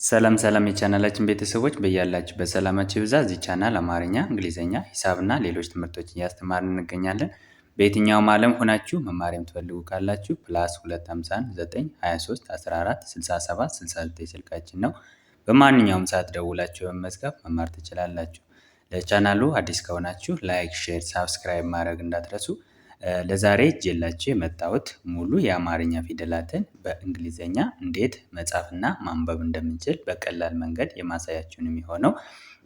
ሰላም ሰላም የቻናላችን ቤተሰቦች በያላችሁ በሰላማችሁ ይብዛ። እዚህ ቻናል አማርኛ፣ እንግሊዝኛ፣ ሂሳብና ሌሎች ትምህርቶችን እያስተማርን እንገኛለን። በየትኛውም ዓለም ሆናችሁ መማር የምትፈልጉ ካላችሁ +251 923 14 67 69 ስልካችን ነው። በማንኛውም ሰዓት ደውላችሁ በመመዝገብ መማር ትችላላችሁ። ለቻናሉ አዲስ ከሆናችሁ ላይክ፣ ሼር፣ ሳብስክራይብ ማድረግ እንዳትረሱ። ለዛሬ ይዤላችሁ የመጣሁት ሙሉ የአማርኛ ፊደላትን በእንግሊዝኛ እንዴት መጻፍና ማንበብ እንደምንችል በቀላል መንገድ የማሳያችሁ ነው የሚሆነው።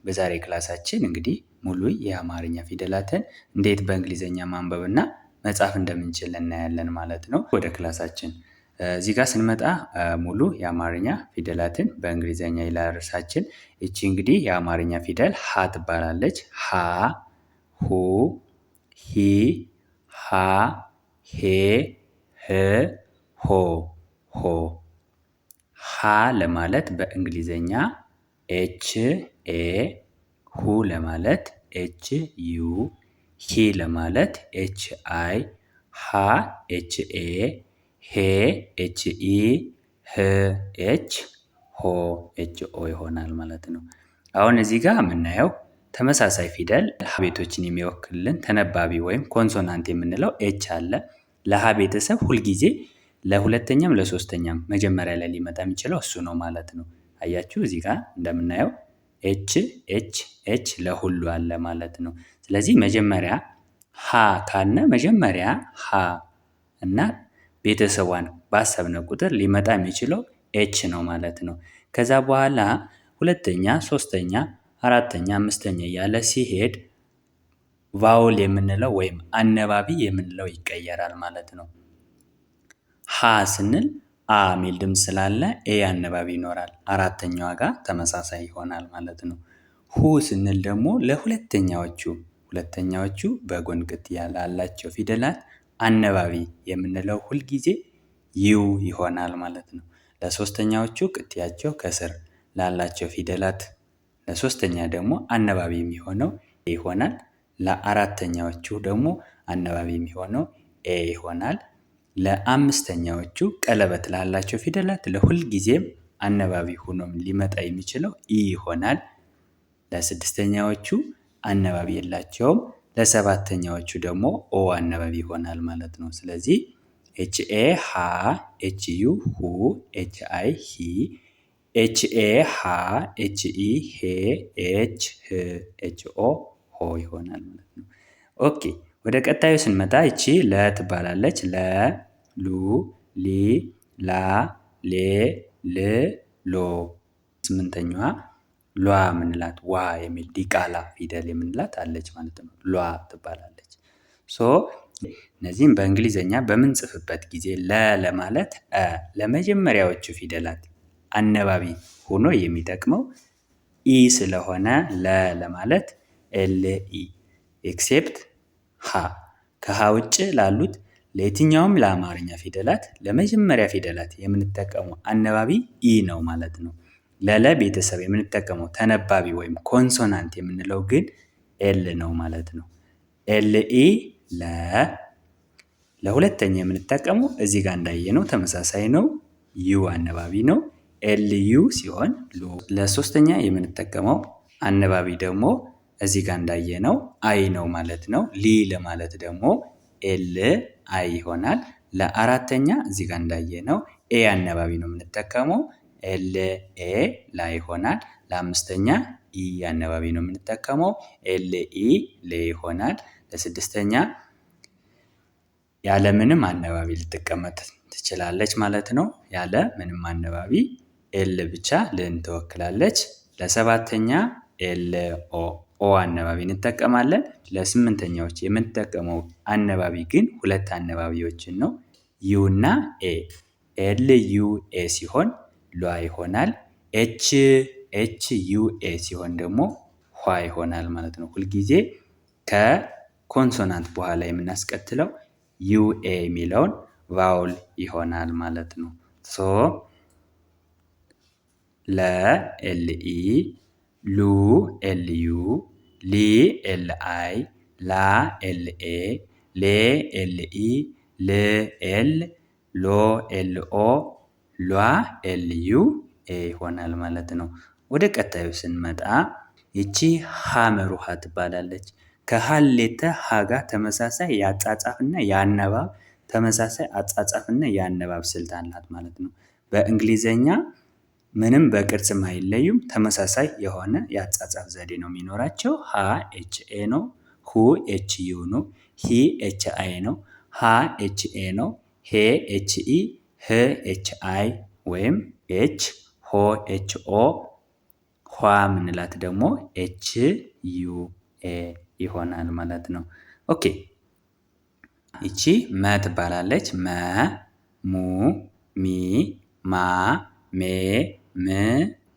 በዛሬ ክላሳችን እንግዲህ ሙሉ የአማርኛ ፊደላትን እንዴት በእንግሊዝኛ ማንበብና መጻፍ እንደምንችል እናያለን ማለት ነው። ወደ ክላሳችን እዚህ ጋር ስንመጣ ሙሉ የአማርኛ ፊደላትን በእንግሊዝኛ ይላል ርዕሳችን። እቺ እንግዲህ የአማርኛ ፊደል ሀ ትባላለች። ሀ፣ ሁ፣ ሂ፣ ሃ፣ ሄ፣ ህ፣ ሆ፣ ሆ። ሀ ለማለት በእንግሊዝኛ ኤች ኤ፣ ሁ ለማለት ኤች ዩ፣ ሂ ለማለት ኤች አይ፣ ሃ ኤች ኤ፣ ሄ ኤች ኢ፣ ህ ኤች፣ ሆ ኤች ኦ ይሆናል ማለት ነው። አሁን እዚህ ጋር የምናየው ተመሳሳይ ፊደል ሀ ቤቶችን የሚወክልልን ተነባቢ ወይም ኮንሶናንት የምንለው ኤች አለ። ለሀ ቤተሰብ ሁልጊዜ ለሁለተኛም ለሶስተኛም መጀመሪያ ላይ ሊመጣ የሚችለው እሱ ነው ማለት ነው። አያችሁ እዚህ ጋር እንደምናየው ኤች ኤች ኤች ለሁሉ አለ ማለት ነው። ስለዚህ መጀመሪያ ሀ ካልነ መጀመሪያ ሀ እና ቤተሰቧን ባሰብነ ቁጥር ሊመጣ የሚችለው ኤች ነው ማለት ነው። ከዛ በኋላ ሁለተኛ፣ ሶስተኛ፣ አራተኛ፣ አምስተኛ እያለ ሲሄድ ቫውል የምንለው ወይም አነባቢ የምንለው ይቀየራል ማለት ነው። ሀ ስንል አ ሚል ድምፅ ስላለ ኤ አነባቢ ይኖራል። አራተኛዋ ጋር ተመሳሳይ ይሆናል ማለት ነው። ሁ ስንል ደግሞ ሁለተኛዎቹ በጎን ቅጥያ ላላቸው ፊደላት አነባቢ የምንለው ሁልጊዜ ዩ ይሆናል ማለት ነው። ለሶስተኛዎቹ ቅጥያቸው ከስር ላላቸው ፊደላት ለሶስተኛ ደግሞ አነባቢ የሚሆነው ኤ ይሆናል። ለአራተኛዎቹ ደግሞ አነባቢ የሚሆነው ኤ ይሆናል። ለአምስተኛዎቹ ቀለበት ላላቸው ፊደላት ለሁልጊዜም አነባቢ ሆኖ ሊመጣ የሚችለው ኢ ይሆናል። ለስድስተኛዎቹ አነባቢ የላቸውም። ለሰባተኛዎቹ ደግሞ ኦ አነባቢ ይሆናል ማለት ነው። ስለዚህ ኤች ኤ ሃ፣ ኤች ዩ ሁ፣ ኤች አይ ሂ፣ ኤች ኤ ሃ፣ ኤች ኢ ሄ፣ ኤች ህ፣ ኤች ኦ ሆ ይሆናል ማለት ነው። ኦኬ ወደ ቀጣዩ ስንመጣ ይቺ ለ ትባላለች። ለ፣ ሉ፣ ሊ፣ ላ፣ ሌ፣ ል፣ ሎ። ስምንተኛዋ ሏ የምንላት ዋ የሚል ዲቃላ ፊደል የምንላት አለች ማለት ነው። ሏ ትባላለች። እነዚህም በእንግሊዝኛ በምንጽፍበት ጊዜ ለ ለማለት ለመጀመሪያዎቹ ፊደላት አነባቢ ሆኖ የሚጠቅመው ኢ ስለሆነ ለ ለማለት ኤል ኢ ኤክሴፕት ሃ። ከሃ ውጭ ላሉት ለየትኛውም ለአማርኛ ፊደላት ለመጀመሪያ ፊደላት የምንጠቀመው አነባቢ ኢ ነው ማለት ነው። ለለ ቤተሰብ የምንጠቀመው ተነባቢ ወይም ኮንሶናንት የምንለው ግን ኤል ነው ማለት ነው። ኤል ኢ ለ። ለሁለተኛ የምንጠቀመው እዚህ ጋር እንዳየነው ተመሳሳይ ነው። ዩ አነባቢ ነው። ኤል ዩ ሲሆን ለሶስተኛ የምንጠቀመው አነባቢ ደግሞ እዚህ ጋር እንዳየነው አይ ነው ማለት ነው። ሊ ለማለት ደግሞ ኤል አይ ይሆናል። ለአራተኛ እዚህ ጋር እንዳየነው ኤ አነባቢ ነው የምንጠቀመው። ኤል ኤ ላ ይሆናል። ለአምስተኛ ኢ አነባቢ ነው የምንጠቀመው። ኤል ኢ ሌ ይሆናል። ለስድስተኛ ያለ ምንም አነባቢ ልትቀመጥ ትችላለች ማለት ነው። ያለ ምንም አነባቢ ኤል ብቻ ልን ትወክላለች። ለሰባተኛ ኤል ኦ ኦ አነባቢ እንጠቀማለን። ለስምንተኛዎች የምንጠቀመው አነባቢ ግን ሁለት አነባቢዎችን ነው። ዩ እና ኤ። ኤል ዩ ኤ ሲሆን ሏ ይሆናል። ኤች ኤች ዩ ኤ ሲሆን ደግሞ ኋ ይሆናል ማለት ነው። ሁልጊዜ ከኮንሶናንት በኋላ የምናስቀጥለው ዩ ኤ የሚለውን ቫውል ይሆናል ማለት ነው። ሶ ለ ኤል ኢ፣ ሉ ኤል ዩ፣ ሊ ኤል አይ፣ ላ ኤል ኤ፣ ሌ ኤል ኢ፣ ል ኤል፣ ሎ ኤል ኦ፣ ሏ ኤል ዩ፣ ኤ ይሆናል ማለት ነው። ወደ ቀጣዩ ስንመጣ ይቺ ሐመር ውሃ ትባላለች። ከሀሌተ ሀ ጋር ተመሳሳይ የአጻጻፍና የአነባብ ተመሳሳይ አጻጻፍና የአነባብ ስልት አላት ማለት ነው። በእንግሊዘኛ ምንም በቅርጽም አይለዩም። ተመሳሳይ የሆነ የአጻጻፍ ዘዴ ነው የሚኖራቸው። ሀ ኤች ኤ ነው። ሁ ኤች ዩ ነው። ሂ ኤች አይ ነው። ሃ ኤች ኤ ነው። ሄ ኤች ኢ፣ ህ ኤች አይ ወይም ኤች፣ ሆ ኤች ኦ፣ ኋ ምንላት ደግሞ ኤች ዩ ኤ ይሆናል ማለት ነው። ኦኬ ይቺ መ ትባላለች። መ፣ ሙ፣ ሚ፣ ማ፣ ሜ፣ ም፣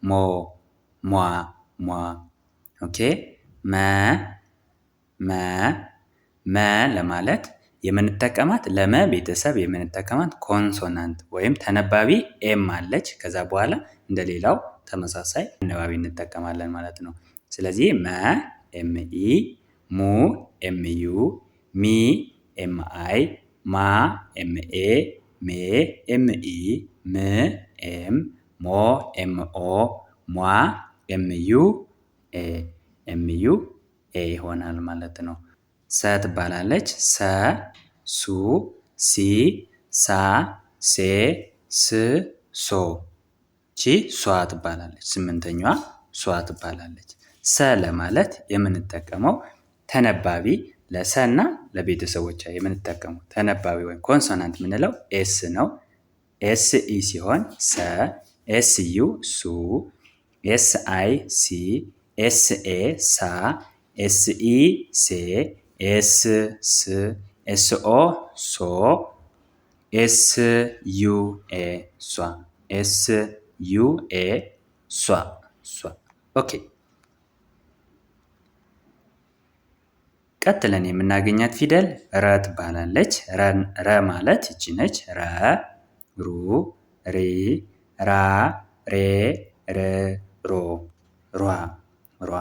ሞ፣ ሟ፣ ሟ። ኦኬ መ ለማለት የምንጠቀማት ለመ ቤተሰብ የምንጠቀማት ኮንሶናንት ወይም ተነባቢ ኤም አለች። ከዛ በኋላ እንደሌላው ተመሳሳይ አነባቢ እንጠቀማለን ማለት ነው። ስለዚህ መ ኤም ኢ፣ ሙ ኤም ዩ፣ ሚ ኤም አይ፣ ማ ኤም ኤ፣ ሜ ኤም ኢ፣ ም ኤም፣ ሞ ኤም ኦ፣ ሟ ኤም ዩ ኤ ይሆናል ማለት ነው። ሰ ትባላለች። ሰ፣ ሱ፣ ሲ፣ ሳ፣ ሴ፣ ስ፣ ሶ። ቺ ሷ ትባላለች። ስምንተኛዋ ሷ ትባላለች። ሰ ለማለት የምንጠቀመው ተነባቢ ለሰ እና ለቤተሰቦቿ የምንጠቀመው ተነባቢ ወይም ኮንሶናንት የምንለው ኤስ ነው። ኤስ ኢ ሲሆን ሰ፣ ኤስ ዩ ሱ፣ ኤስ አይ ሲ፣ ኤስ ኤ ሳ፣ ኤስ ኢ ሴ፣ ኤስ ስ፣ ኤስ ኦ ሶ፣ ኤስ ዩ ኤ ሷ፣ ኤስ ዩ ኤ ሷ። ኦኬ ቀጥለን የምናገኛት ፊደል ረ ትባላለች። ረ ማለት ይቺ ነች። ረ፣ ሩ፣ ሪ፣ ራ፣ ሬ፣ ር፣ ሮ፣ ሯ፣ ሯ።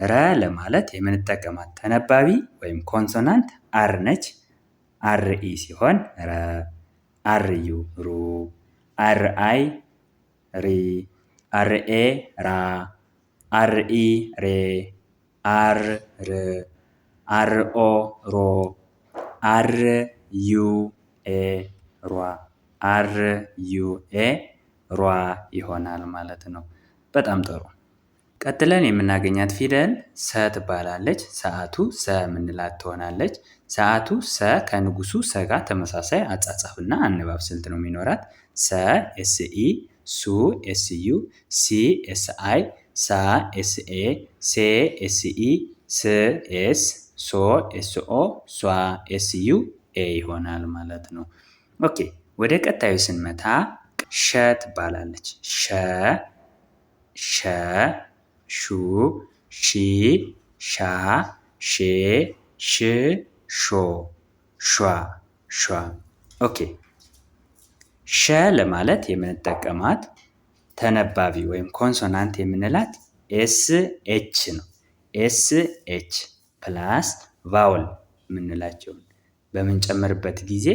ረ ለማለት የምንጠቀማት ተነባቢ ወይም ኮንሶናንት አር ነች። አር ኢ ሲሆን ረ፣ አር ዩ ሩ፣ አር አይ ሪ፣ አር ኤ ራ፣ አር ኢ ሬ፣ አር ር፣ አር ኦ ሮ፣ አር ዩ ኤ ሯ፣ አር ዩ ኤ ሯ ይሆናል ማለት ነው። በጣም ጥሩ። ቀጥለን የምናገኛት ፊደል ሰ ትባላለች። ሰዓቱ ሰ የምንላት ትሆናለች። ሰዓቱ ሰ ከንጉሱ ሰ ጋር ተመሳሳይ አጻጻፍና አነባብ ስልት ነው የሚኖራት። ሰ ኤስ ኢ፣ ሱ ኤስ ዩ፣ ሲ ኤስ አይ፣ ሳ ኤስ ኤ፣ ሴ ኤስ ኢ፣ ስ ኤስ፣ ሶ ኤስ ኦ፣ ሷ ኤስ ዩ ኤ ይሆናል ማለት ነው። ኦኬ ወደ ቀጣዩ ስንመታ ሸ ትባላለች። ሸ፣ ሸ፣ ሹ፣ ሺ፣ ሻ፣ ሼ፣ ሽ፣ ሾ፣ ሿ፣ ሿ። ኦኬ ሸ ለማለት የምንጠቀማት ተነባቢ ወይም ኮንሶናንት የምንላት ኤስ ኤች ነው። ኤስ ኤች ፕላስ ቫውል የምንላቸውን በምንጨምርበት ጊዜ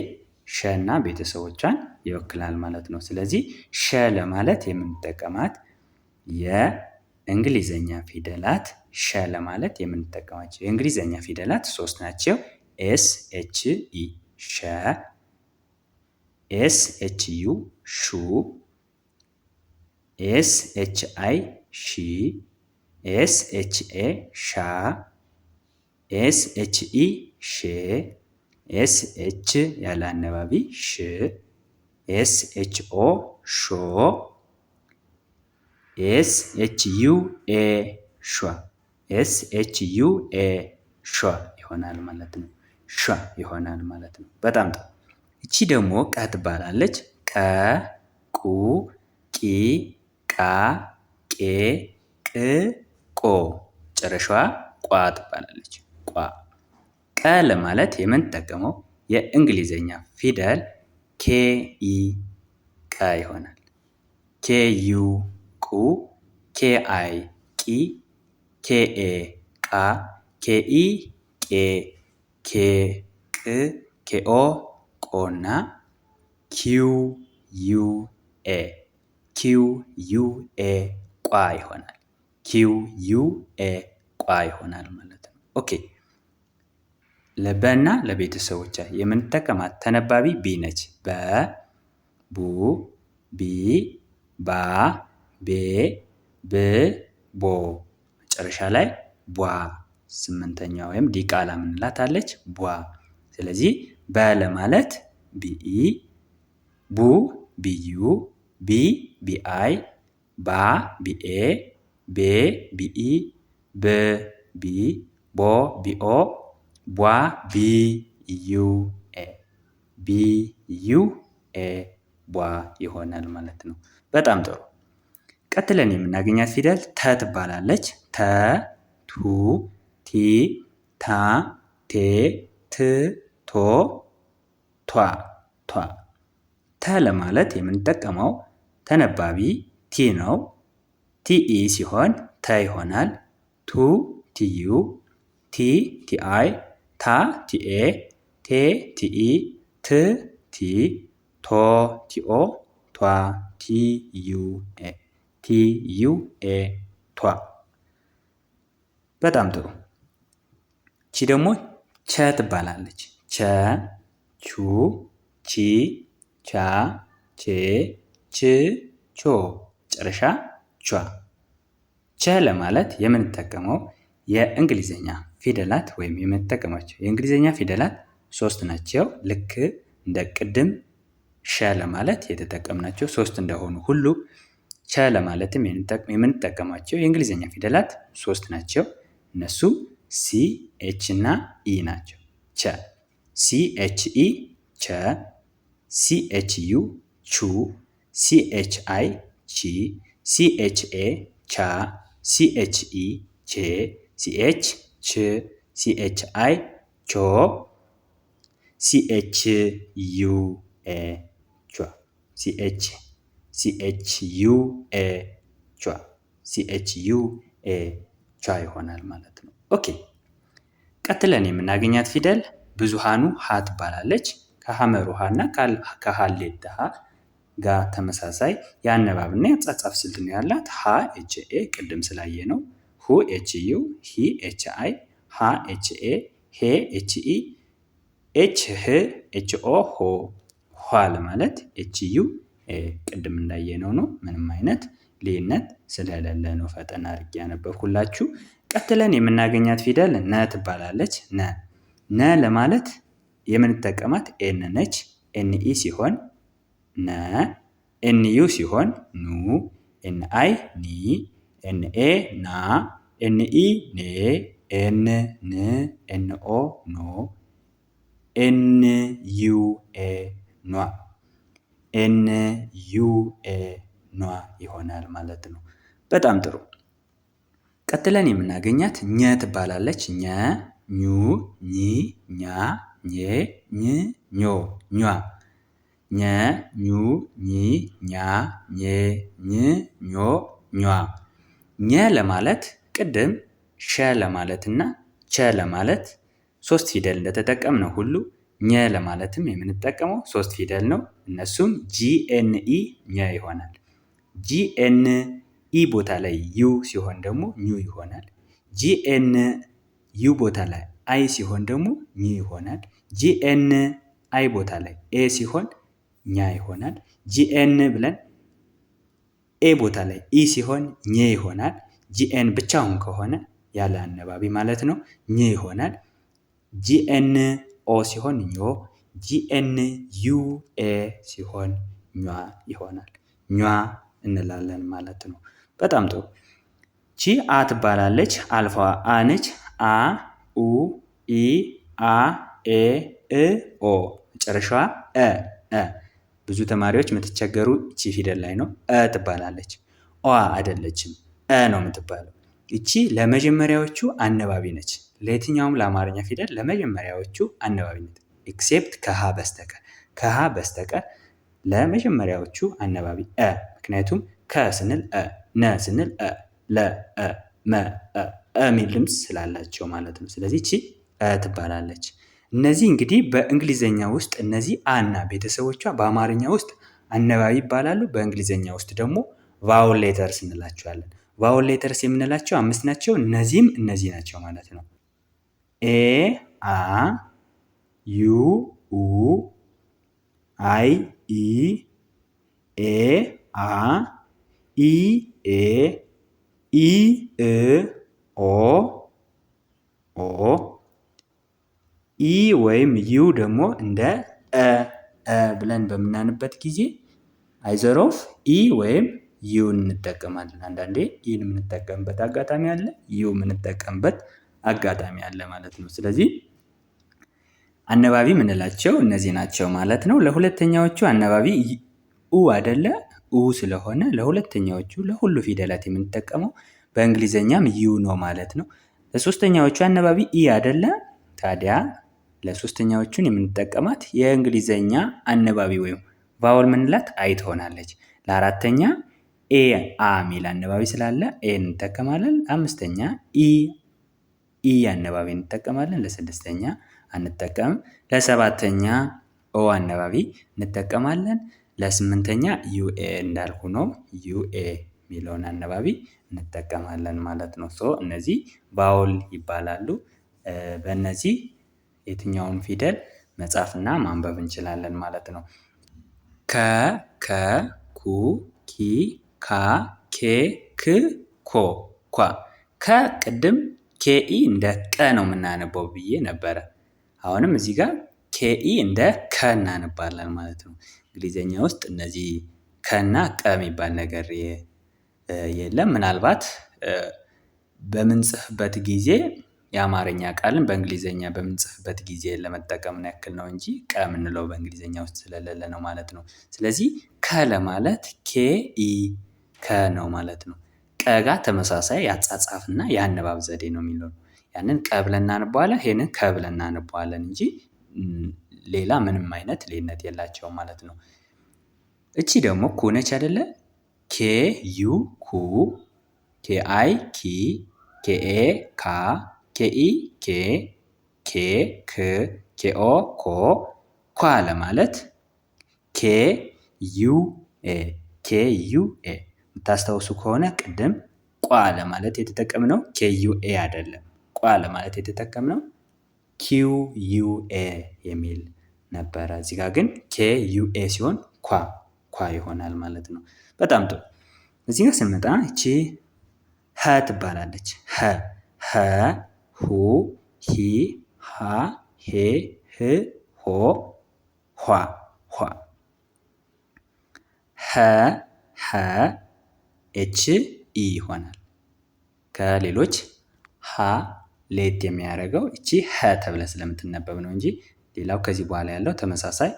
ሸ እና ቤተሰቦቿን ይወክላል ማለት ነው። ስለዚህ ሸ ለማለት የምንጠቀማት የእንግሊዘኛ ፊደላት ሸ ለማለት የምንጠቀማቸው የእንግሊዘኛ ፊደላት 3 ናቸው። ኤስ ኤች ኢ ሸ፣ ኤስ ኤች ዩ ሹ፣ ኤስ ኤች አይ ሺ፣ ኤስ ኤች ኤ ሻ፣ ኤስ ኤች ኢ ሼ፣ ኤስ ኤች ያለ አነባቢ ሽ፣ ኤስ ኤች ኦ ሾ፣ ኤስ ኤች ዩ ኤ ሿ፣ ኤስ ኤች ዩ ኤ ሿ ይሆናል ማለት ነው። ሿ ይሆናል ማለት ነው። በጣም ጥሩ። እቺ ደግሞ ቀ ትባላለች። ቀ፣ ቁ፣ ቂ፣ ቃ፣ ቄ፣ ቅ፣ ቆ ጨረሻዋ ቋ ትባላለች። ቋ። ቀ ለማለት የምንጠቀመው የእንግሊዘኛ ፊደል ኬ ኢ ቀ ይሆናል። ኬ ዩ ቁ፣ ኬ አይ ቂ፣ ኬ ኤ ቃ፣ ኬ ኢ ቄ፣ ኬ ቅ፣ ኬ ኦ ቆ እና ኪው ዩ ኤ ኪው ዩ ኤ ቋ ይሆናል። ኪው ዩ ኤ ቋ ይሆናል ማለት ነው። ኦኬ ለበና ለቤተሰቦቿ የምንጠቀማት ተነባቢ ቢ ነች። በ ቡ ቢ ባ ቤ ብ ቦ መጨረሻ ላይ ቧ ስምንተኛ ወይም ዲቃላ ምንላት አለች ቧ። ስለዚህ በ ለማለት ቢኢ ቡ ቢዩ ቢ ቢአይ ባ ቢኤ ቤ ቢኢ ብ ቢ ቦ ቢኦ ቧ ቢዩኤ ቢዩኤ ቧ ይሆናል ማለት ነው። በጣም ጥሩ። ቀጥለን የምናገኛት ፊደል ተ ትባላለች። ተ ቱ ቲ ታ ቴ ት ቶ ቷ ቷ ተ ለማለት የምንጠቀመው ተነባቢ ቲ ነው። ቲኢ ሲሆን ተ ይሆናል። ቱ ቲዩ ቲ ቲአይ ታ ቲኤ ቴ ቲኢ ት ቲ ቶ ቲኦ ቷ ቲዩኤ ቲዩኤ ቷ። በጣም ጥሩ። ቺ ደግሞ ቸ ትባላለች። ቸ ቹ ቺ ቻ ቼ ች ቾ መጨረሻ ቿ። ቸ ለማለት የምንጠቀመው የእንግሊዝኛ ፊደላት ወይም የምንጠቀማቸው የእንግሊዝኛ ፊደላት 3 ናቸው። ልክ እንደ ቅድም ሸ ለማለት የተጠቀምናቸው 3 እንደሆኑ ሁሉ ቸ ለማለትም የምንጠቀማቸው የእንግሊዝኛ ፊደላት 3 ናቸው። እነሱም ሲ ኤች እና ኢ ናቸው። ቸ ሲ ኤች ኢ ቸ ሲ ኤች ዩ ቹ ሲ ኤች አይ ቺ ሲ ኤች ኤ ቻ ሲ ኤች ኢ ቼ ሲ ኤች ች ሲ ኤች አይ ቾ ሲ ኤች ዩ ኤ ቿ ሲ ኤች ዩ ኤ ቿ ሲ ኤች ዩ ኤ ቿ ይሆናል ማለት ነው። ኦኬ ቀጥለን የምናገኛት ፊደል ብዙሃኑ ሀ ትባላለች። ከሐመር ውሃ እና ከሀሌት ሀ ጋር ተመሳሳይ የአነባብና የአጻጻፍ ስልት ነው ያላት። ሀ ኤች ኤ ቅድም ስላየ ነው። ሁ ኤች ዩ ሂ ኤች አይ ሃ ኤች ኤ ሄ ኤች ኢ ኤች ህ ኤች ኦ ሆ ኋ ለማለት ኤች ዩ ቅድም እንዳየነው ነው። ምንም አይነት ልዩነት ስለሌለ ነው ፈጠን አድርጌ ያነበብኩላችሁ። ቀጥለን የምናገኛት ፊደል ነ ትባላለች። ነ ለማለት የምንጠቀማት ኤን ነች። ኤንኢ ሲሆን ነ፣ ኤንዩ ሲሆን ኑ፣ ኤንአይ ኒ፣ ኤንኤ ና፣ ኤንኢ ኔ፣ ኤን ን፣ ኤንኦ ኖ፣ ኤንዩኤ ኗ ኤንዩኤ ኗ ይሆናል ማለት ነው። በጣም ጥሩ። ቀጥለን የምናገኛት ኘ ትባላለች። ኘ፣ ኙ፣ ኚ፣ ኛ፣ ኜ፣ ኝ፣ ኞ ኟ ኘ፣ ኙ፣ ኚ፣ ኛ፣ ኜ፣ ኝ፣ ኞ ኟ። ኘ ለማለት ቅድም ሸ ለማለት እና ቸ ለማለት 3 ፊደል እንደተጠቀምነው ሁሉ ኘ ለማለትም የምንጠቀመው 3 ፊደል ነው። እነሱም ጂኤንኢ ኘ ይሆናል። ጂኤንኢ ቦታ ላይ ዩ ሲሆን ደግሞ ኙ ይሆናል። ጂኤን ዩ ቦታ ላይ አይ ሲሆን ደግሞ ኝ ይሆናል። ጂኤን አይ ቦታ ላይ ኤ ሲሆን ኛ ይሆናል። ጂኤን ብለን ኤ ቦታ ላይ ኢ ሲሆን ኘ ይሆናል። ጂኤን ብቻውን ከሆነ ያለ አነባቢ ማለት ነው ኝ ይሆናል። ጂኤን ኦ ሲሆን ኞ፣ ጂኤን ዩ ኤ ሲሆን ኟ ይሆናል። ኟ እንላለን ማለት ነው። በጣም ጥሩ። ቺ አ ትባላለች። አልፋ አ ነች። አ ኡ ኢ አ ኤ እ ኦ መጨረሻዋ እ ብዙ ተማሪዎች የምትቸገሩ እቺ ፊደል ላይ ነው። ትባላለች። ኦ አይደለችም፣ ነው የምትባለው። እቺ ለመጀመሪያዎቹ አነባቢ ነች። ለየትኛውም ለአማርኛ ፊደል ለመጀመሪያዎቹ አነባቢ ነች። ኤክሴፕት ከሀ በስተቀር ከሀ በስተቀር ለመጀመሪያዎቹ አነባቢ ምክንያቱም ከ ስንል ነ ስንል ለ መ የሚል ድምፅ ስላላቸው ማለት ነው። ስለዚህ እቺ ትባላለች። እነዚህ እንግዲህ በእንግሊዘኛ ውስጥ እነዚህ አና ቤተሰቦቿ በአማርኛ ውስጥ አነባቢ ይባላሉ። በእንግሊዘኛ ውስጥ ደግሞ ቫውል ሌተርስ እንላቸዋለን። ቫውል ሌተርስ የምንላቸው 5 ናቸው። እነዚህም እነዚህ ናቸው ማለት ነው። ኤ አ ዩ ኡ አይ ኢ ኤ አ ኢ ኤ ኢ እ ኦ ኦ ኢ ወይም ዩ ደግሞ እንደ ብለን በምናንበት ጊዜ አይዘር ኦፍ ኢ ወይም ዩ እንጠቀማለን። አንዳንዴ ኢን የምንጠቀምበት አጋጣሚ አለ፣ ዩ የምንጠቀምበት አጋጣሚ አለ ማለት ነው። ስለዚህ አነባቢ የምንላቸው እነዚህ ናቸው ማለት ነው። ለሁለተኛዎቹ አነባቢ ኡ አይደለ? ኡ ስለሆነ ለሁለተኛዎቹ ለሁሉ ፊደላት የምንጠቀመው በእንግሊዘኛም ዩ ነው ማለት ነው። ለሶስተኛዎቹ አነባቢ ኢ አይደለ? ታዲያ ለሶስተኛዎቹን የምንጠቀማት የእንግሊዘኛ አነባቢ ወይም ቫውል ምንላት አይ ትሆናለች። ለአራተኛ ኤ አ ሚል አነባቢ ስላለ ኤ እንጠቀማለን። አምስተኛ ኢ አነባቢ እንጠቀማለን። ለስድስተኛ አንጠቀምም። ለሰባተኛ ኦ አነባቢ እንጠቀማለን። ለስምንተኛ ዩኤ እንዳልኩ ነው፣ ዩኤ የሚለውን አነባቢ እንጠቀማለን ማለት ነው። እነዚህ ቫውል ይባላሉ። በእነዚህ የትኛውን ፊደል መጻፍና ማንበብ እንችላለን ማለት ነው። ከ ከ ኩ ኪ ካ ኬ ክ ኮ ኳ። ከቅድም ኬኢ እንደ ቀ ነው የምናነበው ብዬ ነበረ። አሁንም እዚህ ጋር ኬኢ እንደ ከ እናነባለን ማለት ነው። እንግሊዘኛ ውስጥ እነዚህ ከና ቀ የሚባል ነገር የለም። ምናልባት በምንጽፍበት ጊዜ የአማርኛ ቃልን በእንግሊዘኛ በምንጽፍበት ጊዜ ለመጠቀም ያክል ነው እንጂ ቀ የምንለው በእንግሊዘኛ ውስጥ ስለሌለ ነው ማለት ነው። ስለዚህ ከ ለማለት ኬ ኢ ከ ነው ማለት ነው። ቀ ጋር ተመሳሳይ ያጻጻፍና የአነባብ ዘዴ ነው የሚለው። ያንን ቀ ብለን እናነባዋለን፣ ይሄንን ከ ብለን እናነባዋለን እንጂ ሌላ ምንም አይነት ልዩነት የላቸውም ማለት ነው። እቺ ደግሞ ኩ ነች አይደለ? ኬ ዩ ኩ፣ ኬ አይ ኪ፣ ኬ ኤ ካ፣ ኬ ኢ ኬ፣ ኬ ክ፣ ኬ ኦ ኮ፣ ኳ ለማለት ኬ ዩ ኤ፣ ኬ ዩ ኤ። የምታስታውሱ ከሆነ ቅድም ቋ ለማለት የተጠቀምነው ኬ ዩ ኤ አይደለም። ቋ ለማለት የተጠቀምነው ኪው ዩ ኤ የሚል ነበረ። እዚህ ጋር ግን ኬ ዩ ኤ ሲሆን ኳ ይሆናል ማለት ነው። በጣም ጥሩ። እዚህ ጋር ስንመጣ እቺ ሀ ትባላለች። ሀ ሁ ሂ ሃ ሄ ህ ሆ ኋ ሀ ኤች ኢ ይሆናል። ከሌሎች ሀ ሌት የሚያደርገው እቺ ሀ ተብለ ስለምትነበብ ነው እንጂ ሌላው ከዚህ በኋላ ያለው ተመሳሳይ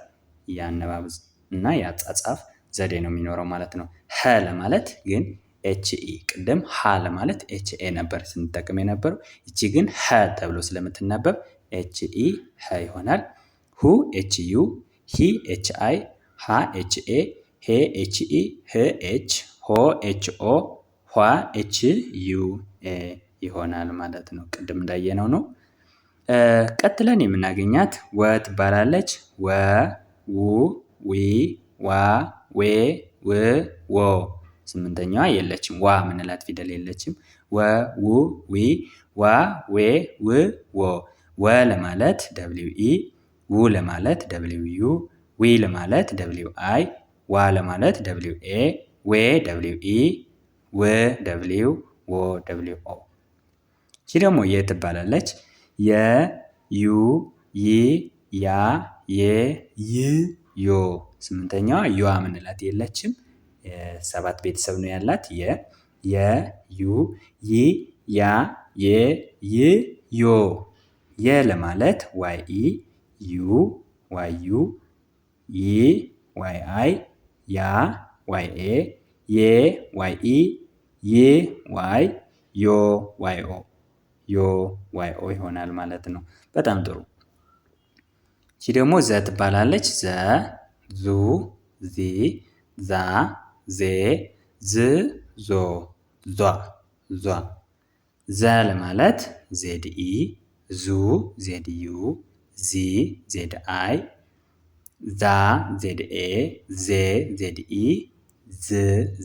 የአነባብ እና የአጻጻፍ ዘዴ ነው የሚኖረው ማለት ነው። ሀ ለማለት ግን ኤች ኢ፣ ቅድም ሀ ለማለት ኤች ኤ ነበር ስንጠቅም የነበረው። እቺ ግን ሀ ተብሎ ስለምትነበብ ኤች ኢ ሀ ይሆናል። ሁ ኤች ዩ፣ ሂ ኤች አይ፣ ሃ ኤች ኤ፣ ሄ ኤች ኢ፣ ህ ኤች፣ ሆ ኤች ኦ፣ ኋ ኤች ዩ ኤ ይሆናል ማለት ነው። ቅድም እንዳየነው ነው። ቀጥለን የምናገኛት ወ ትባላለች። ወ ው ዊ ዋ ዌ ው ዎ። ስምንተኛዋ የለችም። ዋ ምንላት ፊደል የለችም። ወ ው ዊ ዋ ዌ ው ዎ። ወ ለማለት ደብሊው ኢ፣ ው ለማለት ደብሊው ዩ፣ ዊ ለማለት ደብሊው አይ፣ ዋ ለማለት ደብሊው ኤ፣ ዌ ደብሊው ኢ፣ ው ደብሊው፣ ዎ ደብሊው ኦ። ይቺ ደግሞ የ ትባላለች። የ ዩ ይ ያ የ ይ ዮ። ስምንተኛዋ ዩዋ ምንላት የለችም። 7 ቤተሰብ ነው ያላት። የ ዩ ይ ያ የ ይ ዮ። የ ለማለት ዋይ ኢ፣ ዩ ዋይ ዩ፣ ይ ዋይ አይ፣ ያ ዋይ ኤ፣ የ ዋይ ኢ፣ ይ ዋይ፣ ዮ ዋይ ኦ። ዮ ዋይ ኦ ይሆናል ማለት ነው። በጣም ጥሩ። እቺ ደግሞ ዘ ትባላለች። ዘ ዙ ዚ ዛ ዜ ዝ ዞ ዟ ዟ። ዘ ለማለት ዜድ ኢ፣ ዙ ዜድ ዩ፣ ዚ ዜድ አይ፣ ዛ ዜድ ኤ ዜ ዜድ ኢ ዝ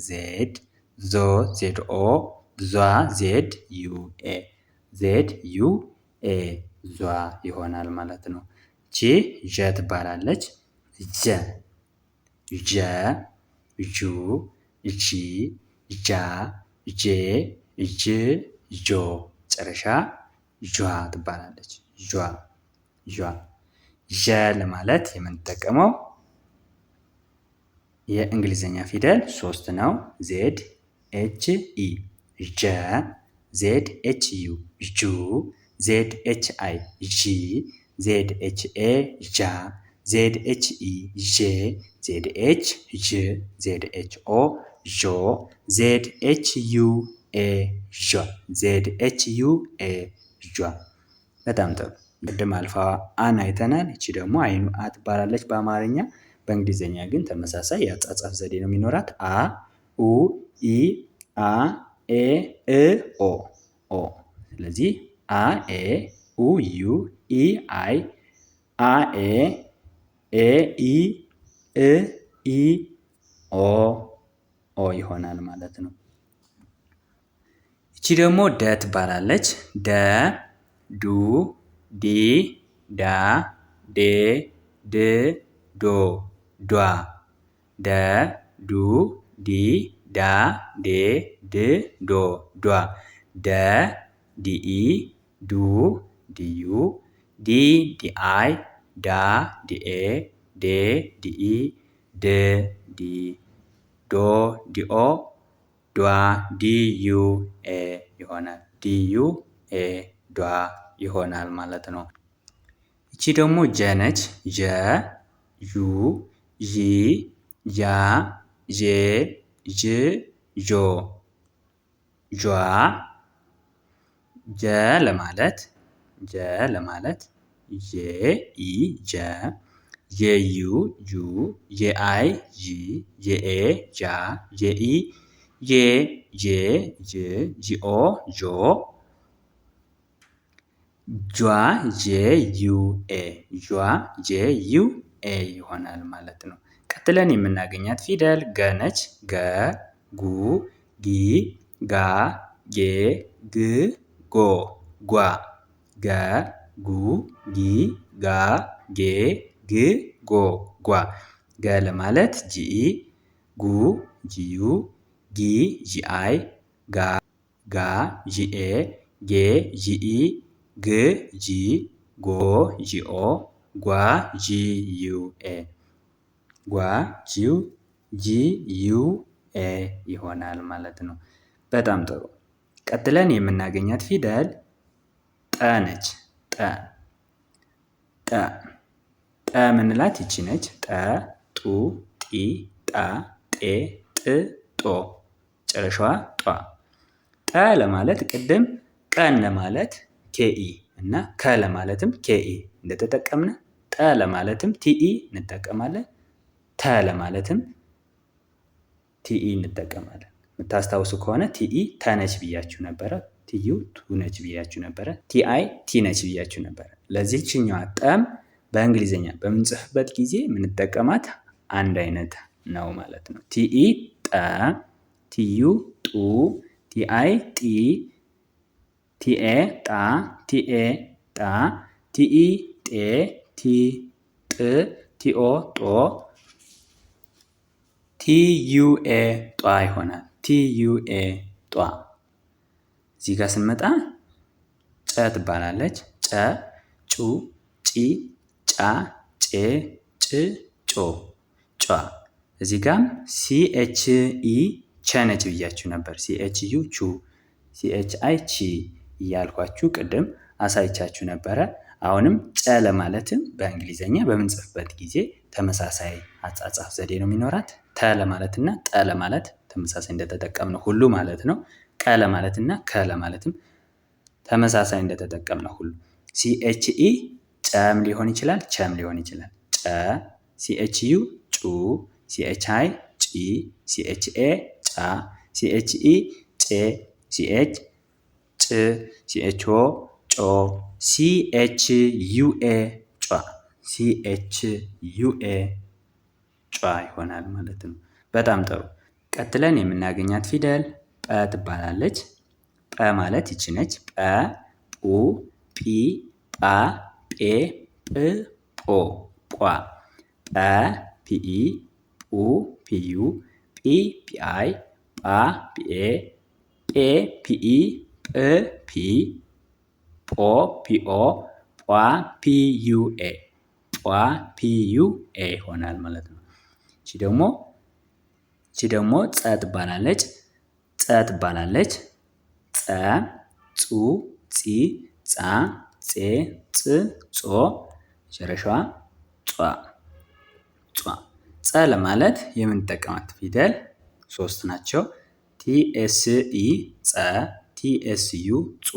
ዜድ ዞ ዜድ ኦ ዟ ዜድ ዩ ኤ ዜድ ዩ ኤ ዟ ይሆናል ማለት ነው። ቺ ዠ ትባላለች። ዠ ዠ ዡ ዢ ዣ ዤ ዥ ዦ መጨረሻ ዧ ትባላለች። ዧ ዧ ዠ ለማለት የምንጠቀመው የእንግሊዝኛ ፊደል 3 ነው። ዜድ ኤች ኢ ዠ ዜድ ኤች ዩ ዡ ዜድ ኤች አይ ዢ ዜድ ኤች ኤ ዣ ዜድ ኤች ኢ ዤ ዜድ ኤች ዥ ዜድ ኤች ኦ ዦ ዜድ ኤች ዩ ኤ ዣ ዜድ ኤች ዩ ኤ ዣ። በጣም ጥሩ። ቅድም አልፋ አን አይተናል። እቺ ደግሞ አይኑ አ ትባላለች በአማርኛ። በእንግሊዝኛ ግን ተመሳሳይ የአጻጻፍ ዘዴ ነው የሚኖራት። አ ኡ ኢ አ ኤ እ ኦ ኦ። ስለዚህ አ ኤ ኡ ዩ ኢ አይ አ ኤ ኤ ኢ እ ኢ ኦ ኦ ይሆናል ማለት ነው። እቺ ደግሞ ደ ትባላለች። ደ ዱ ዲ ዳ ዴ ድ ዶ ዷ ደ ዱ ዲ ዳ ዴ ድ ዶ ዷ ደ ዲኢ ዱ ዲዩ ዲ ዲአይ ዳ ዲኤ ዴ ዲኢ ድ ዲ ዶ ዲኦ ዷ ዲዩ ኤ ይሆናል። ዲዩ ኤ ዷ ይሆናል ማለት ነው። እቺ ደግሞ ጀ ነች። ጀ ዩ ዢ ዣ ዤ ዥ ዦ ጇ ጀ ለማለት ጄ ኢ ጀ ጄዩ ጁ ጄአይ ዢ ጄኤ ዣ ጄኢ ጄ ጄ ጅ ጂኦ ዦ ጇ ጄ ዩ ኤ ጇ ጄ ዩ ኤ ይሆናል ማለት ነው። ቀጥለን የምናገኛት ፊደል ገ ነች። ገ ጉ ጊ ጋ ጌ ግ ጎ ጓ ገ ጉ ጊ ጋ ጌ ግ ጎ ጓ ገ ለማለት ጂኢ ጉ ጂዩ ጊ ጂአይ ጋ ጂኤ ጌ ጂኢ ግ ጂ ጎ ጂኦ ጓ ጂዩኤ ጓ ጂዩኤ ይሆናል ማለት ነው። በጣም ጥሩ። ቀጥለን የምናገኛት ፊደል ጠ ነች። ጠ ምንላት ይቺ ነች። ጠ ጡ ጢ ጣ ጤ ጥ ጦ መጨረሻዋ ጧ። ጠ ለማለት ቅድም ቀን ለማለት ኬኢ እና ከ ለማለትም ኬኢ እንደተጠቀምነ ጠ ለማለትም ቲኢ እንጠቀማለን። ተ ለማለትም ቲኢ እንጠቀማለን። የምታስታውሱ ከሆነ ቲኢ ተነች ብያችሁ ነበረ። ቲዩ ቱ ነች ብያችሁ ነበረ። ቲአይ ቲ ነች ብያችሁ ነበረ። ለዚህችኛዋ ጠም በእንግሊዝኛ በምንጽፍበት ጊዜ የምንጠቀማት አንድ አይነት ነው ማለት ነው። ቲኢ ጠ፣ ቲዩ ጡ፣ ቲአይ ጢ፣ ቲኤ ጣ፣ ቲኤ ጣ፣ ቲኢ ጤ፣ ቲ ጥ፣ ቲኦ ጦ፣ ቲዩኤ ጧ ይሆናል። ቲዩኤ ጧ። እዚህ ጋር ስንመጣ ጨ ትባላለች። ጨ ጩ ጪ ጫ ጬ ጭ ጮ ጯ። እዚህ ጋም ሲኤች ኢ ቸ ነች ብያችሁ ነበር። ሲኤች ዩ ቹ ሲኤች አይ ቺ እያልኳችሁ ቅድም አሳይቻችሁ ነበረ። አሁንም ጨ ለማለትም በእንግሊዝኛ በምንጽፍበት ጊዜ ተመሳሳይ አጻጻፍ ዘዴ ነው የሚኖራት። ተ ለማለት እና ጠ ለማለት ተመሳሳይ እንደተጠቀምነው ሁሉ ማለት ነው። ቀ ለማለት እና ከ ለማለትም ተመሳሳይ እንደተጠቀምነው ሁሉ ሲኤች ኢ ጨም ሊሆን ይችላል፣ ቸም ሊሆን ይችላል። ጨ ሲኤች ዩ ጩ ሲኤች አይ ጪ ሲኤች ኤ ጫ ሲኤች ኢ ጬ ሲኤች ጭ ሲኤች ኦ ጮ ሲኤች ዩኤ ጯ CHUA ጯ ይሆናል ማለት ነው። በጣም ጥሩ። ቀጥለን የምናገኛት ፊደል ጰ ትባላለች። ጰ ማለት ይቺ ነች። ጰ፣ ጱ፣ ጲ፣ ጳ፣ ጴ፣ ጵ፣ ጶ፣ ጳ። ጰ ፒኢ፣ ጱ ፒዩ፣ ጲ ጲአይ፣ ጳ ጲኤ፣ ጴ ፒኢ፣ ጵ ፒ፣ ጶ ፒኦ፣ ጳ ፒዩኤ፣ ጳ ፒዩኤ ይሆናል ማለት ነው። እቺ ደግሞ ጸ ትባላለች። ጸ ትባላለች። ጸ፣ ጹ፣ ጺ፣ ጻ፣ ጼ፣ ጽ፣ ጾ፣ መጨረሻዋ ጿ። ጸ ለማለት የምንጠቀማት ፊደል 3 ናቸው። TSE ጸ፣ TSU ጹ፣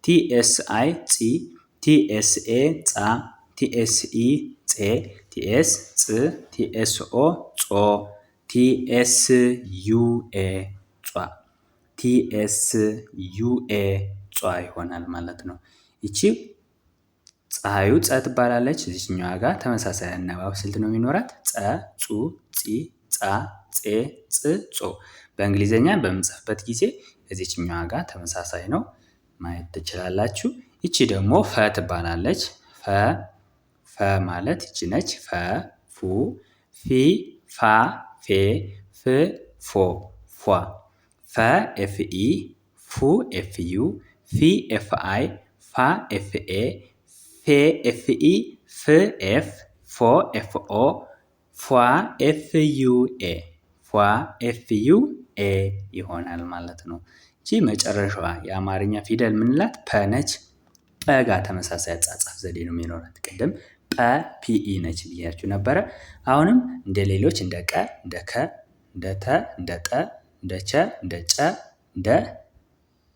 TSI ጺ፣ TSA ጻ፣ TSE ጼ፣ TS ጽ፣ TSO ጾ፣ TSUA ጿ። TSUA ጿ ይሆናል ማለት ነው። ይቺ ፀሐዩ ጸ ትባላለች። እዚህኛዋ ጋር ተመሳሳይ አነባብ ስልት ነው የሚኖራት። ጸ፣ ጹ፣ ጺ፣ ጻ፣ ጼ፣ ጽ፣ ጾ። በእንግሊዘኛ በምንጽፍበት ጊዜ እዚህኛዋ ጋር ተመሳሳይ ነው ማየት ትችላላችሁ። ይቺ ደግሞ ፈ ትባላለች። ፈ ማለት ይቺ ነች። ፈ፣ ፉ፣ ፊ፣ ፋ፣ ፌ፣ ፍ፣ ፎ፣ ፏ። ፈ ኤፍኢ፣ ፉ ኤፍዩ፣ ፊ ኤፍአይ፣ ፋ ኤፍኤ፣ ፌ ኤፍኢ፣ ፍ ኤፍ፣ ፎ ኤፍኦ፣ ፏ ኤፍዩኤ፣ ፏ ኤፍዩኤ ይሆናል ማለት ነው። ይቺ መጨረሻዋ የአማርኛ ፊደል ምንላት ፐ ነች። ጰ ጋር ተመሳሳይ አጻጻፍ ዘዴ ነው የሚኖራት። ቅድም ጰ ፒኢ ነች ብያችሁ ነበረ። አሁንም እንደ ሌሎች እንደ ቀ፣ እንደ ከ፣ እንደ ተ፣ እንደ ጠ፣ እንደ ቸ፣ እንደ ጨ፣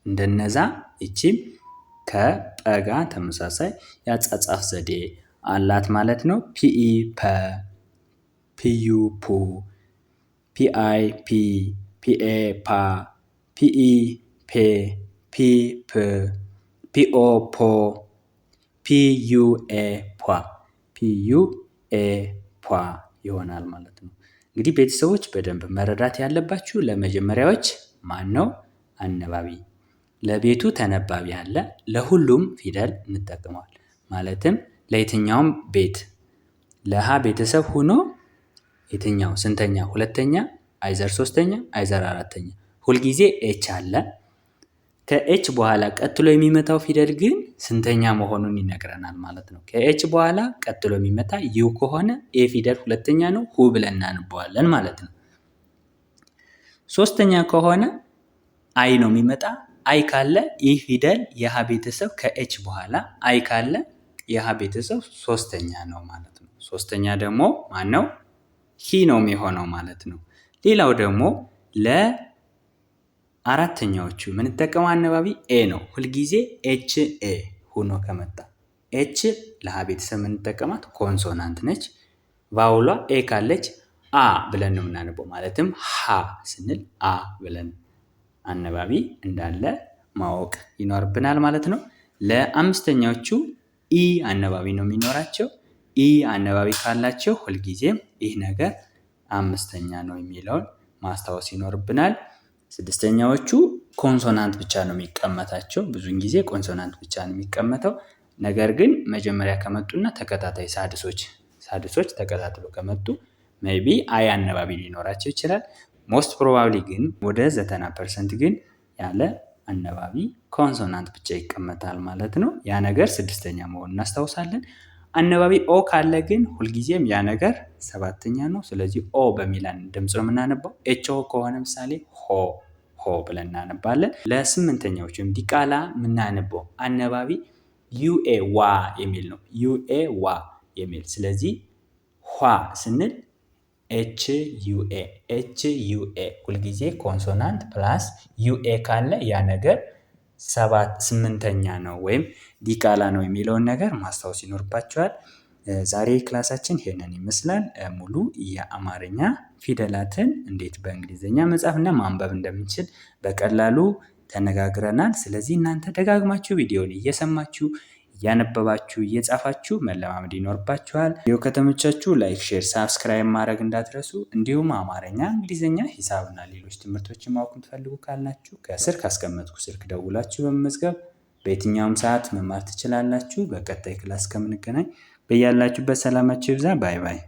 እንደነዛ ይቺም ከጰ ጋር ተመሳሳይ የአጻጻፍ ዘዴ አላት ማለት ነው። ፒኢ ፐ፣ ፒዩ ፑ፣ ፒአይ ፒ፣ ፒኤ ፓ፣ ፒኢ ፔ፣ ፒ ፕ፣ ፒኦ ፖ፣ ፒዩኤ ፖ፣ ፒዩኤ ፖ ይሆናል ማለት ነው። እንግዲህ ቤተሰቦች በደንብ መረዳት ያለባችሁ ለመጀመሪያዎች ማን ነው አነባቢ፣ ለቤቱ ተነባቢ አለ። ለሁሉም ፊደል እንጠቀመዋል። ማለትም ለየትኛውም ቤት ለሀ ቤተሰብ ሆኖ የትኛው ስንተኛ፣ ሁለተኛ፣ አይዘር ሶስተኛ፣ አይዘር አራተኛ፣ ሁልጊዜ ኤች አለ። ከኤች በኋላ ቀጥሎ የሚመታው ፊደል ግን ስንተኛ መሆኑን ይነግረናል ማለት ነው። ከኤች በኋላ ቀጥሎ የሚመታ ዩ ከሆነ ኤ ፊደል ሁለተኛ ነው፣ ሁ ብለን እናንበዋለን ማለት ነው። ሶስተኛ ከሆነ አይ ነው የሚመጣ። አይ ካለ ይህ ፊደል የሀ ቤተሰብ ከኤች በኋላ አይ ካለ የሀ ቤተሰብ ሶስተኛ ነው ማለት ነው። ሶስተኛ ደግሞ ማን ነው? ሂ ነው የሚሆነው ማለት ነው። ሌላው ደግሞ ለአራተኛዎቹ የምንጠቀመው አነባቢ ኤ ነው። ሁልጊዜ ኤች ኤ ሆኖ ከመጣ ኤች ለሀ ቤተሰብ የምንጠቀማት ኮንሶናንት ነች። ቫውሏ ኤ ካለች አ ብለን ነው የምናነበው። ማለትም ሀ ስንል አ ብለን አነባቢ እንዳለ ማወቅ ይኖርብናል ማለት ነው። ለአምስተኛዎቹ ኢ አነባቢ ነው የሚኖራቸው። ኢ አነባቢ ካላቸው ሁልጊዜም ይህ ነገር አምስተኛ ነው የሚለውን ማስታወስ ይኖርብናል። ስድስተኛዎቹ ኮንሶናንት ብቻ ነው የሚቀመጣቸው። ብዙውን ጊዜ ኮንሶናንት ብቻ ነው የሚቀመጠው። ነገር ግን መጀመሪያ ከመጡና ተከታታይ ሳድሶች ተከታትለው ከመጡ ሜይቢ አይ አነባቢ ሊኖራቸው ይችላል። ሞስት ፕሮባብሊ ግን ወደ 90% ግን ያለ አነባቢ ኮንሶናንት ብቻ ይቀመጣል ማለት ነው። ያ ነገር ስድስተኛ መሆኑን እናስታውሳለን። አነባቢ ኦ ካለ ግን ሁልጊዜም ያ ነገር ሰባተኛ ነው። ስለዚህ ኦ በሚለን ድምፅ ነው የምናነባው። ኤች ኦ ከሆነ ምሳሌ ሆ ብለን እናነባለን። ለስምንተኛዎች ወይም ዲቃላ የምናነበው አነባቢ ዩኤ ዋ የሚል ነው። ዩኤ ዋ የሚል ስለዚህ ኋ ስንል ኤች ዩኤ ሁልጊዜ ኮንሶናንት ፕላስ ዩኤ ካለ ያ ነገር ስምንተኛ ነው ወይም ዲቃላ ነው የሚለውን ነገር ማስታወስ ይኖርባቸዋል። ዛሬ ክላሳችን ይሄንን ይመስላል። ሙሉ የአማርኛ ፊደላትን እንዴት በእንግሊዝኛ መጻፍና ማንበብ እንደምንችል በቀላሉ ተነጋግረናል። ስለዚህ እናንተ ደጋግማችሁ ቪዲዮን እየሰማችሁ እያነበባችሁ እየጻፋችሁ መለማመድ ይኖርባችኋል። ቪዲዮ ከተመቻችሁ ላይክ፣ ሼር፣ ሳብስክራይብ ማድረግ እንዳትረሱ። እንዲሁም አማርኛ፣ እንግሊዝኛ፣ ሂሳብና ሌሎች ትምህርቶችን ማወቅ የምትፈልጉ ካላችሁ ከስር ካስቀመጥኩ ስልክ ደውላችሁ በመመዝገብ በየትኛውም ሰዓት መማር ትችላላችሁ። በቀጣይ ክላስ ከምንገናኝ በያላችሁበት ሰላማችሁ ይብዛ። ባይ ባይ።